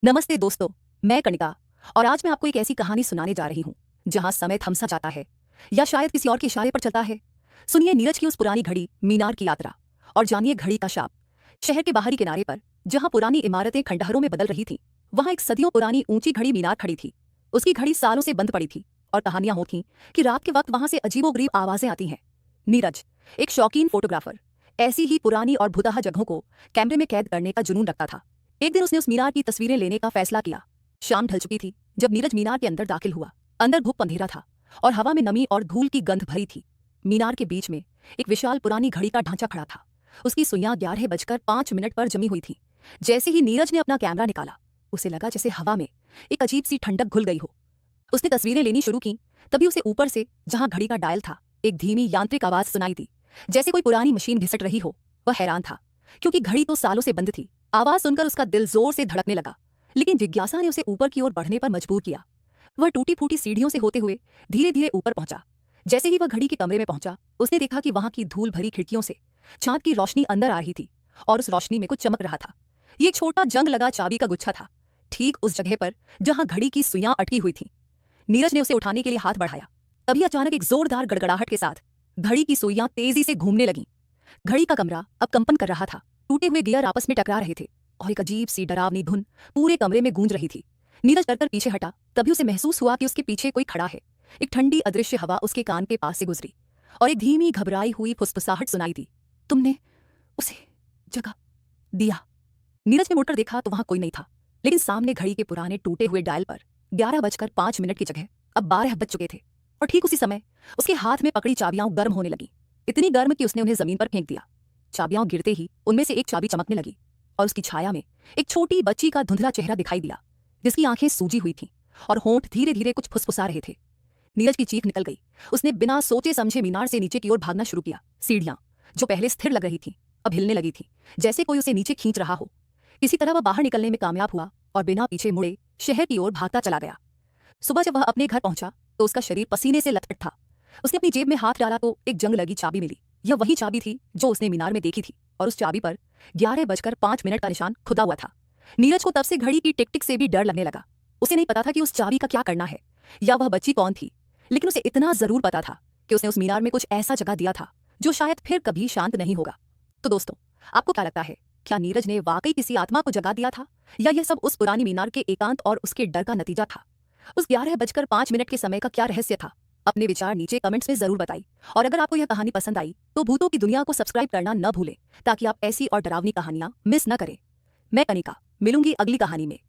नमस्ते दोस्तों, मैं कनिका। और आज मैं आपको एक ऐसी कहानी सुनाने जा रही हूँ जहाँ समय थम सा जाता है या शायद किसी और के इशारे पर चलता है। सुनिए नीरज की उस पुरानी घड़ी मीनार की यात्रा और जानिए घड़ी का शाप। शहर के बाहरी किनारे पर जहाँ पुरानी इमारतें खंडहरों में बदल रही थी, वहाँ एक सदियों पुरानी ऊंची घड़ी मीनार खड़ी थी। उसकी घड़ी सालों से बंद पड़ी थी और कहानियां होती कि रात के वक्त वहां से अजीबोगरीब आवाजें आती हैं। नीरज एक शौकीन फोटोग्राफर ऐसी ही पुरानी और भुतहा जगहों को कैमरे में कैद करने का जुनून रखता था। एक दिन उसने उस मीनार की तस्वीरें लेने का फैसला किया। शाम ढल चुकी थी जब नीरज मीनार के अंदर दाखिल हुआ। अंदर धूप अंधेरा था और हवा में नमी और धूल की गंध भरी थी। मीनार के बीच में एक विशाल पुरानी घड़ी का ढांचा खड़ा था। उसकी सुइयां 11:05 पर जमी हुई थी। जैसे ही नीरज ने अपना कैमरा निकाला, उसे लगा जैसे हवा में एक अजीब सी ठंडक घुल गई हो। उसने तस्वीरें लेनी शुरू की। तभी उसे ऊपर से, जहां घड़ी का डायल था, एक धीमी यांत्रिक आवाज सुनाई दी, जैसे कोई पुरानी मशीन घिसट रही हो। वह हैरान था क्योंकि घड़ी तो सालों से बंद थी। आवाज सुनकर उसका दिल जोर से धड़कने लगा, लेकिन जिज्ञासा ने उसे ऊपर की ओर बढ़ने पर मजबूर किया। वह टूटी फूटी सीढ़ियों से होते हुए धीरे धीरे ऊपर पहुंचा। जैसे ही वह घड़ी के कमरे में पहुंचा, उसने देखा कि वहां की धूल भरी खिड़कियों से चांद की रोशनी अंदर आ रही थी और उस रोशनी में कुछ चमक रहा था। ये एक छोटा जंग लगा चाबी का गुच्छा था, ठीक उस जगह पर जहां घड़ी की सुइयां अटकी हुई थी। नीरज ने उसे उठाने के लिए हाथ बढ़ाया। तभी अचानक एक जोरदार गड़गड़ाहट के साथ घड़ी की सुइयां तेजी से घूमने लगीं। घड़ी का कमरा अब कंपन कर रहा था। टूटे हुए गियर आपस में टकरा रहे थे और एक अजीब सी डरावनी धुन पूरे कमरे में गूंज रही थी। नीरज डरकर पीछे हटा। तभी उसे महसूस हुआ कि उसके पीछे कोई खड़ा है। एक ठंडी अदृश्य हवा उसके कान के पास से गुजरी और एक धीमी घबराई हुई फुसफुसाहट सुनाई दी। तुमने उसे जगा दिया। नीरज ने मुड़कर देखा तो वहां कोई नहीं था, लेकिन सामने घड़ी के पुराने टूटे हुए डायल पर 11:05 की जगह अब 12 बज चुके थे। और ठीक उसी समय उसके हाथ में पकड़ी चाबियां गर्म होने लगी, इतनी गर्म कि उसने उन्हें जमीन पर फेंक दिया। चाबियां गिरते ही उनमें से एक चाबी चमकने लगी और उसकी छाया में एक छोटी बच्ची का धुंधला चेहरा दिखाई दिया, जिसकी आंखें सूजी हुई थीं और होंठ धीरे धीरे कुछ फुसफुसा रहे थे। नीरज की चीख निकल गई। उसने बिना सोचे समझे मीनार से नीचे की ओर भागना शुरू किया। सीढ़ियां जो पहले स्थिर लग रही थीं, अब हिलने लगी थी, जैसे कोई उसे नीचे खींच रहा हो। किसी तरह वह बाहर निकलने में कामयाब हुआ और बिना पीछे मुड़े शहर की ओर भागता चला गया। सुबह जब वह अपने घर पहुंचा तो उसका शरीर पसीने से लथपथ था। उसने अपनी जेब में हाथ डाला तो एक जंग लगी चाबी मिली। यह वही चाबी थी जो उसने मीनार में देखी थी और उस चाबी पर 11:05 का निशान खुदा हुआ था। नीरज को तब से घड़ी की टिक टिक से भी डर लगने लगा। उसे नहीं पता था कि उस चाबी का क्या करना है या वह बच्ची कौन थी, लेकिन उसे इतना जरूर पता था कि उसने उस मीनार में कुछ ऐसा जगह दिया था जो शायद फिर कभी शांत नहीं होगा। तो दोस्तों, आपको क्या लगता है, क्या नीरज ने वाकई किसी आत्मा को जगा दिया था या यह सब उस पुरानी मीनार के एकांत और उसके डर का नतीजा था? उस 11:05 के समय का क्या रहस्य था? अपने विचार नीचे कमेंट्स में जरूर बताइए। और अगर आपको यह कहानी पसंद आई तो भूतों की दुनिया को सब्सक्राइब करना न भूलें, ताकि आप ऐसी और डरावनी कहानियां मिस न करें। मैं कनिका मिलूंगी अगली कहानी में।